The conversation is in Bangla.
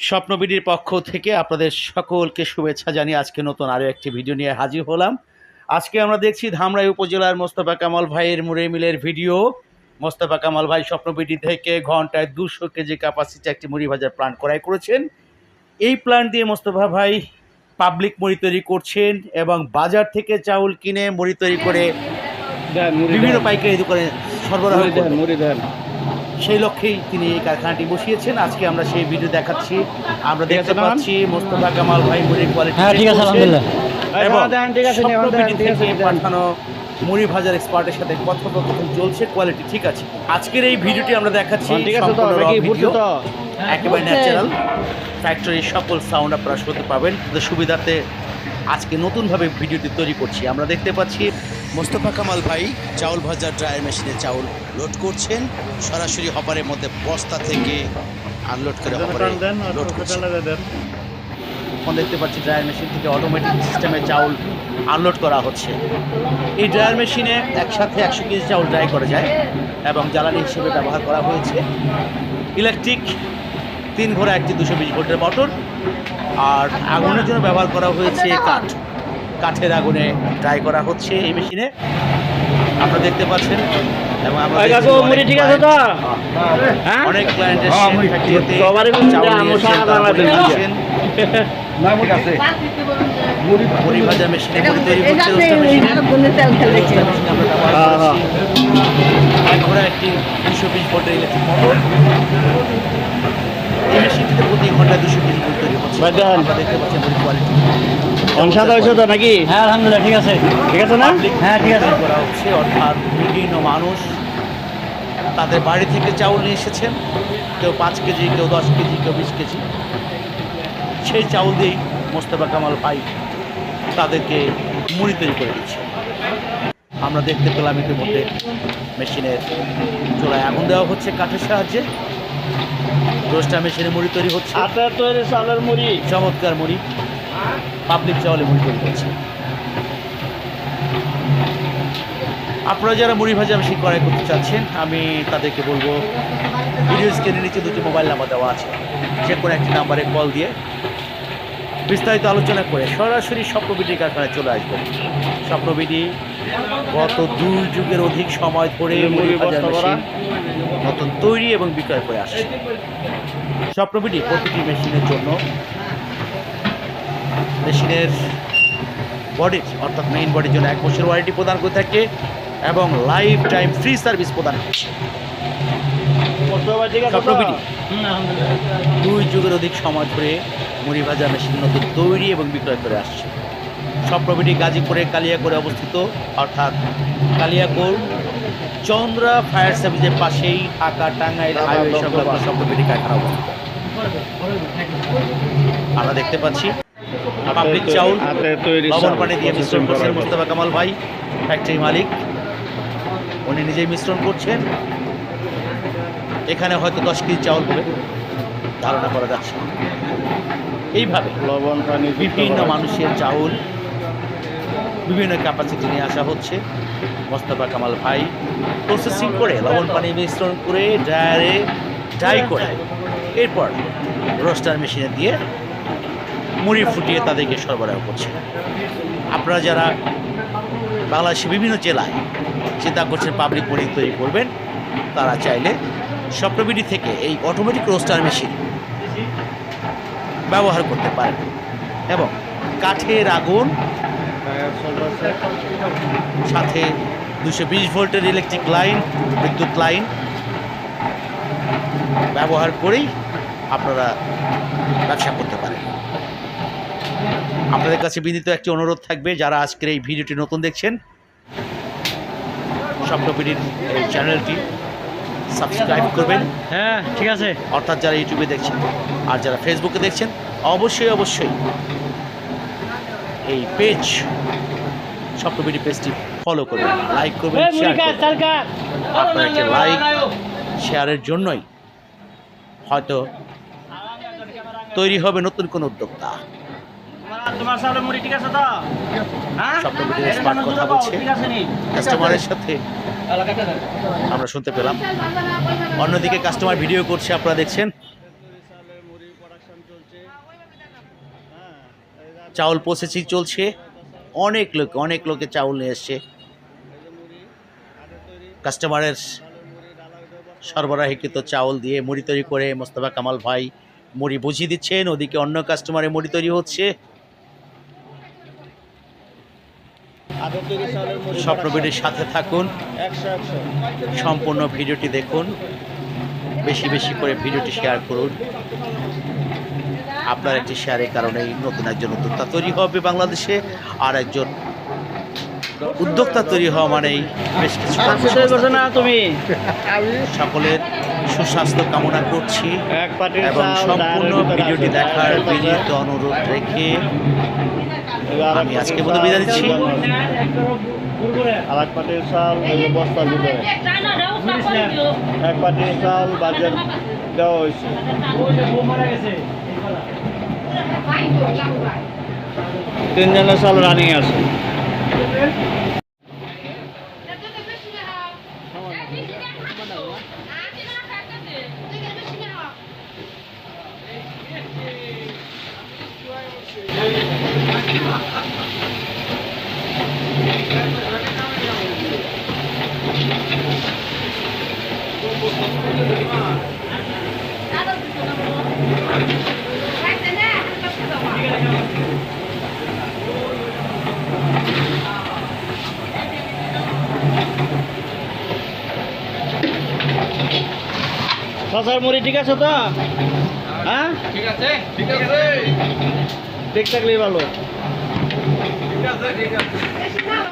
স্বপ্নবিডির পক্ষ থেকে আপনাদের সকলকে শুভেচ্ছা জানিয়ে আজকে নতুন আরও একটি ভিডিও নিয়ে হাজির হলাম। আজকে আমরা দেখছি ধামরাই উপজেলার মোস্তফা কামাল ভাইয়ের মুড়ে মিলের ভিডিও। মোস্তফা কামাল ভাই স্বপ্নবিডি থেকে ঘন্টায় 200 কেজি ক্যাপাসিটি একটি মুড়ি ভাজার প্ল্যান্ট ক্রয় করেছেন। এই প্ল্যান্ট দিয়ে মোস্তফা ভাই পাবলিক মুড়ি তৈরি করছেন এবং বাজার থেকে চাউল কিনে মুড়ি তৈরি করে বিভিন্ন পাইকারি দোকানে সরবরাহ করেন। সেই লক্ষ্যেই তিনি এই কারখানাটি বসিয়েছেন। আজকে আমরা সেই ভিডিও দেখাচ্ছি। আমরা দেখতে পাচ্ছি মোস্তফা কামাল ভাই মুড়ির কোয়ালিটি পাঠানো মুড়ি ভাজার এক্সপার্টের সাথে কথোপকথন চলছে। কোয়ালিটি ঠিক আছে। আজকের এই ভিডিওটি আমরা দেখাচ্ছি একেবারে ন্যাচারাল ফ্যাক্টরির সকল সাউন্ড আপনারা শুনতে পাবেন। সুবিধার্থে আজকে নতুনভাবে ভিডিওটি তৈরি করছি। আমরা দেখতে পাচ্ছি মোস্তফা কামাল ভাই চাউল ভাজার ড্রায়ার মেশিনে চাউল লোড করছেন। সরাসরি হপারের মধ্যে বস্তা থেকে আনলোড করে লোড করছেন। এখন দেখতে পাচ্ছি ড্রায়ার মেশিন থেকে অটোমেটিক সিস্টেমে চাউল আনলোড করা হচ্ছে। এই ড্রায়ার মেশিনে একসাথে 100 কেজি চাউল ড্রাই করা যায় এবং জ্বালানি হিসেবে ব্যবহার করা হয়েছে ইলেকট্রিক 3 ঘোড়া একটি 220 ভোল্টের মোটর। আর আগুনের জন্য ব্যবহার করা হয়েছে কাঠের আগুনে ড্রাই করা হচ্ছে এই মেশিনে, আপনারা দেখতে পাচ্ছেন। এবং আমরা অনেক ক্লায়েন্টের মুড়ি ভাজা মেশিনে মুড়ি তৈরি করছে। ঘোড়া একটি 220 ভোল্টের ইলেকট্রিক মোটর। এই মেশিনটিতে প্রতি ঘন্টায় 200 কেজি মুড়ি তৈরি হচ্ছে। আমরা দেখতে পাচ্ছেন মুড়ি কোয়ালিটি নাকি? হ্যাঁ আলহামদুলিল্লাহ ঠিক আছে, ঠিক আছে না? হ্যাঁ ঠিক আছে। করা হচ্ছে অর্থাৎ বিভিন্ন মানুষ তাদের বাড়ি থেকে চাউল নিয়ে এসেছেন, কেউ 5 কেজি, কেউ 10 কেজি, কেউ 20 কেজি। সেই চাউল দিয়েই মোস্তফা কামাল ভাই তাদেরকে মুড়ি তৈরি করে দিচ্ছে। আমরা দেখতে পেলাম ইতিমধ্যে মেশিনের চুলায় আগুন দেওয়া হচ্ছে কাঠের সাহায্যে। রোস্টার মেশিনে মুড়ি তৈরি হচ্ছে। চালের মুড়ি, চমৎকার মুড়ি, পাবলিক চাউলে মুড়ি তৈরি করছে। আপনারা যারা মুড়ি ভাজা মেশিন ক্রয় করতে চাচ্ছেন, আমি তাদেরকে বলবো ভিডিও স্ক্রিনের নিচে 2টি মোবাইল নাম্বার দেওয়া আছে, যে কোনো একটি নাম্বারে কল দিয়ে বিস্তারিত আলোচনা করে সরাসরি স্বপ্নবিডি কারখানায় চলে আসবেন। স্বপ্নবিডি গত 2 যুগের অধিক সময় ধরে মুড়ি ভাজা মেশিন নতুন তৈরি এবং বিক্রয় করে আসছে। স্বপ্নবিডি প্রতিটি মেশিনের জন্য মেশিনের বডির অর্থাৎ মেইন বডির জন্য 1 বছর ওয়ারেন্টি প্রদান করে থাকে এবং লাইফ টাইম ফ্রি সার্ভিস প্রদান করছে। স্বপ্নবিডি 2 যুগের অধিক সময় ধরে মুড়ি ভাজা মেশিন নতুন তৈরি এবং বিক্রয় করে আসছে। স্বপ্নবিডি গাজীপুরে কালিয়াকোরে অবস্থিত, অর্থাৎ কালিয়াকোর চন্দ্রা ফায়ার সার্ভিসের পাশেই ঢাকা টাঙ্গাইল হাইওয়ে সংলগ্ন স্বপ্নবিডি কারখানা অবস্থিত। আমরা দেখতে পাচ্ছি পাবলিক চাউল লবণ পানি দিয়ে মিশ্রণ করছেন মোস্তফা কামাল ভাই, ফ্যাক্টরি মালিক। উনি নিজেই মিশ্রণ করছেন। এখানে হয়তো 10 কেজি চাউল হবে ধারণা করা যাচ্ছে। এইভাবে লবণ পানি বিভিন্ন মানুষের চাউল বিভিন্ন ক্যাপাসিটি নিয়ে আসা হচ্ছে। মোস্তফা কামাল ভাই প্রসেসিং করে লবণ পানি মিশ্রণ করে ড্রায়ারে ড্রাই করে এরপর রোস্টার মেশিনে দিয়ে মুড়ি ফুটিয়ে তাদেরকে সরবরাহ করছে। আপনারা যারা বাংলাদেশের বিভিন্ন জেলায় চিন্তা করছেন পাবলিক মুড়ি তৈরি করবেন, তারা চাইলে স্বপ্নবিডি থেকে এই অটোমেটিক রোস্টার মেশিন ব্যবহার করতে পারেন এবং কাঠের আগুন সাথে 220 ভোল্টের ইলেকট্রিক লাইন, বিদ্যুৎ লাইন ব্যবহার করেই আপনারা ব্যবসা করতে পারেন। আপনাদের কাছে বিনীত একটি অনুরোধ থাকবে, যারা আজকের এই ভিডিওটি নতুন দেখছেন, স্বপ্নবিডির এই চ্যানেলটি সাবস্ক্রাইব করবেন। হ্যাঁ ঠিক আছে। অর্থাৎ যারা ইউটিউবে দেখছেন, আর যারা ফেসবুকে দেখছেন অবশ্যই এই পেজ স্বপ্নবিডি পেজটি ফলো করবেন, লাইক করবেন, শেয়ার করবেন। আপনার একটি লাইক শেয়ারের জন্যই হয়তো তৈরি হবে নতুন কোন উদ্যোক্তা। স্বপ্নবিডির এক্সপার্ট কথা বলছে কাস্টমারের সাথে, আমরা শুনতে পেলাম। অন্যদিকে কাস্টমার ভিডিও করছে, আপনারা দেখছেন। প্রোডাকশন চলছে। হ্যাঁ, এই যে চাউল প্রসেসিং চলছে, অনেক লোকে চাউল নিয়ে এসছে। এই যে মুড়ি, আটা তৈরি, কাস্টমারের চালের মুড়ি, ডালা ওইটাও বর্তমান। সরবরাহকৃত চাউল দিয়ে মুড়ি তৈরি করে মোস্তফা কামাল ভাই মুড়ি বুঝিয়ে দিচ্ছেন, ওদিকে অন্য কাস্টমারের মুড়ি তৈরি হচ্ছে। আটা তৈরি চালের মুড়ি স্বপ্ন ভিডিওর সাথে থাকুন, 100 সম্পূর্ণ ভিডিওটি দেখুন, বেশি বেশি করে ভিডিওটি শেয়ার করুন। আপনার একটি শেয়ারের কারণেই নতুন একজন উদ্যোক্তা তৈরি হবে বাংলাদেশে, আর একজন উদ্যোক্তা তৈরি হওয়া মানেই বেশ কিছু করছো না তুমি? সকলের সুস্বাস্থ্য কামনা করছি এক পাটির এবং চাল, সম্পূর্ণ ডালের ভিতরে ভিডিওটি আছে, দেখার ডালের ভিতরে। বিনীত অনুরোধ রেখে এবার আমি আজকে মতো বিদায় দিচ্ছি। আর এক পাটির চাল এই যে বস্তার ভিতরে, এক পাটির চাল বাজার দেওয়া হয়েছে। তিনজনের চাল রানিং আছে। শশার মুড়ি ঠিক আছে তো? হ্যাঁ ঠিক আছে, ঠিক থাকলেই ভালো।